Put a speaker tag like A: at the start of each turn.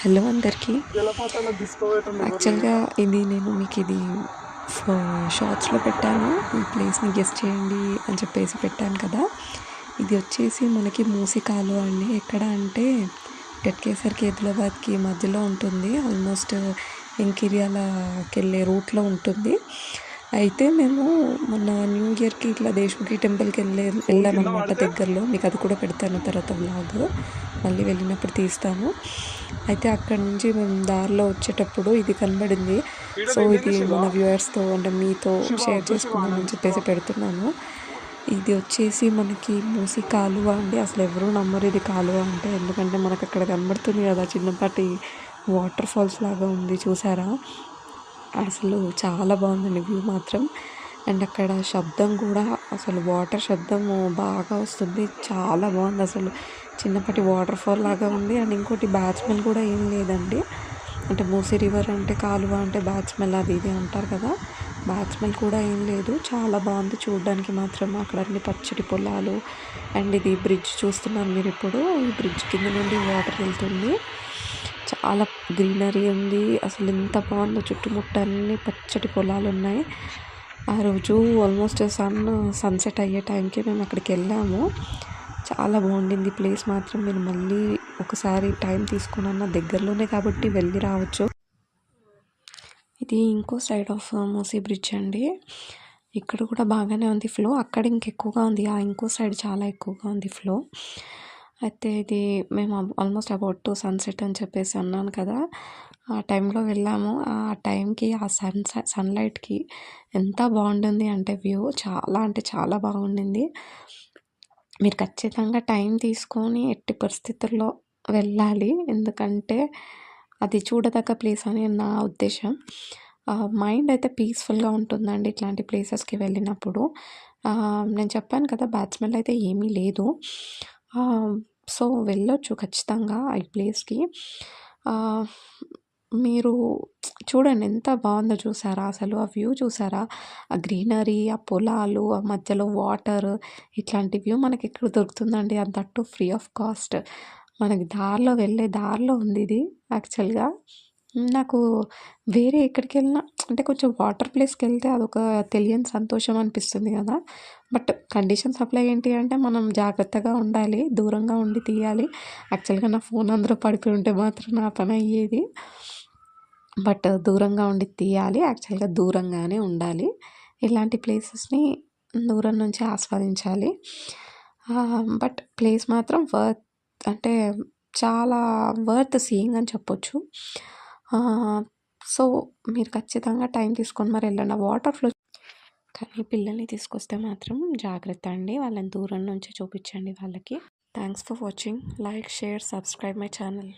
A: Hello అందరికీ. యాక్చువల్గా నేను మీకు ఇది షార్ట్స్లో పెట్టాను. ఈ ప్లేస్ని గెస్ట్ చేయండి అని చెప్పేసి పెట్టాను కదా. ఇది వచ్చేసి మనకి మూసీ కాలువ అండి. ఎక్కడ అంటే గట్కేసర్ కేతులాబాద్కి మధ్యలో ఉంటుంది. ఆల్మోస్ట్ ఎంకిర్యాలకి వెళ్ళే రూట్లో ఉంటుంది. అయితే మేము మొన్న న్యూ ఇయర్కి ఇట్లా దేశముఖి టెంపుల్కి వెళ్ళామన్నమాట దగ్గరలో. మీకు అది కూడా పెడతాను తర్వాత వ్లాగ్, మళ్ళీ వెళ్ళినప్పుడు తీస్తాను. అయితే అక్కడి నుంచి మేము దారిలో వచ్చేటప్పుడు ఇది కనబడింది. సో ఇది మన వ్యూవర్స్తో అంటే మీతో షేర్ చేసుకుందామని చెప్పేసి పెడుతున్నాను. ఇది వచ్చేసి మనకి మూసీ కాలువ అండి. అసలు ఎవరూ నమ్మరు ఇది కాలువ అంటే, ఎందుకంటే మనకు అక్కడ కనబడుతుంది కదా చిన్నపాటి వాటర్ ఫాల్స్ లాగా ఉంది, చూసారా? అసలు చాలా బాగుందండి వ్యూ మాత్రం. అండ్ అక్కడ శబ్దం కూడా, అసలు వాటర్ శబ్దము బాగా వస్తుంది, చాలా బాగుంది. అసలు చిన్నపాటి వాటర్ ఫాల్ లాగా ఉంది. అండ్ ఇంకోటి బ్యాట్స్మెన్ కూడా ఏం లేదండి. అంటే మూసీ రివర్ అంటే కాలువ అంటే బ్యాట్స్మెన్ అది ఇది అంటారు కదా, బ్యాట్స్మెన్ కూడా ఏం లేదు. చాలా బాగుంది చూడడానికి మాత్రం. అక్కడ అన్ని పచ్చటి పొలాలు. అండ్ ఇది బ్రిడ్జ్ చూస్తున్నారు మీరు ఇప్పుడు. ఈ బ్రిడ్జ్ కింద నుండి వాటర్ వెళ్తుంది. చాలా గ్రీనరీ ఉంది. అసలు ఎంత బాగుందో, చుట్టుముట్ట అన్ని పచ్చటి పొలాలు ఉన్నాయి. ఆ రోజు ఆల్మోస్ట్ సన్సెట్ అయ్యే టైంకి మేము అక్కడికి వెళ్ళాము. చాలా బాగుండింది ప్లేస్ మాత్రం. మీరు మళ్ళీ ఒకసారి టైం తీసుకున్న దగ్గరలోనే కాబట్టి వెళ్ళి రావచ్చు. ఇది ఇంకో సైడ్ ఆఫ్ మూసీ బ్రిడ్జ్ అండి. ఇక్కడ కూడా బాగానే ఉంది ఫ్లో. అక్కడ ఇంకెక్కువగా ఉంది, ఆ ఇంకో సైడ్ చాలా ఎక్కువగా ఉంది ఫ్లో. అయితే ఇది మేము ఆల్మోస్ట్ అబౌట్ టు సన్సెట్ అని చెప్పేసి అన్నాను కదా, ఆ టైంలో వెళ్ళాము. ఆ టైంకి ఆ సన్లైట్కి ఎంత బాగుంటుంది అంటే వ్యూ చాలా అంటే చాలా బాగుండింది. మీరు ఖచ్చితంగా టైం తీసుకొని ఎట్టి పరిస్థితుల్లో వెళ్ళాలి, ఎందుకంటే అది చూడదగ్గ ప్లేస్ అని నా ఉద్దేశం. మైండ్ అయితే పీస్ఫుల్గా ఉంటుందండి ఇట్లాంటి ప్లేసెస్కి వెళ్ళినప్పుడు. నేను చెప్పాను కదా బ్యాట్స్మెన్ అయితే ఏమీ లేదు. సో వెళ్ళొచ్చు ఖచ్చితంగా ఈ ప్లేస్కి. మీరు చూడండి ఎంత బాగుందో, చూసారా? అసలు ఆ వ్యూ చూసారా? ఆ గ్రీనరీ, ఆ పొలాలు, ఆ మధ్యలో వాటర్, ఇట్లాంటి వ్యూ మనకి ఎక్కడ దొరుకుతుందండి? అది దట్టు ఫ్రీ ఆఫ్ కాస్ట్. మనకి దారిలో వెళ్ళే దారిలో ఉంది ఇది. యాక్చువల్గా నాకు వేరే ఎక్కడికి వెళ్ళినా అంటే కొంచెం వాటర్ ప్లేస్కి వెళ్తే అదొక తెలియని సంతోషం అనిపిస్తుంది కదా. బట్ కండిషన్స్ అప్లై ఏంటి అంటే మనం జాగ్రత్తగా ఉండాలి, దూరంగా ఉండి తీయాలి. యాక్చువల్గా నా ఫోన్ అందరూ పడిపోయి ఉంటే మాత్రం నా పని అయ్యేది. బట్ దూరంగా ఉండి తీయాలి. యాక్చువల్గా దూరంగానే ఉండాలి. ఇలాంటి ప్లేసెస్ని దూరం నుంచి ఆస్వాదించాలి. బట్ ప్లేస్ మాత్రం అంటే చాలా వర్త్ సీయింగ్ అని చెప్పొచ్చు. సో మీరు ఖచ్చితంగా టైం తీసుకొని మరి వెళ్ళండి. ఆ వాటర్ ఫ్లో కానీ పిల్లల్ని తీసుకొస్తే మాత్రం జాగ్రత్త అండి, వాళ్ళని దూరం నుంచి చూపించండి వాళ్ళకి. Thanks for watching. Like, share, subscribe my channel.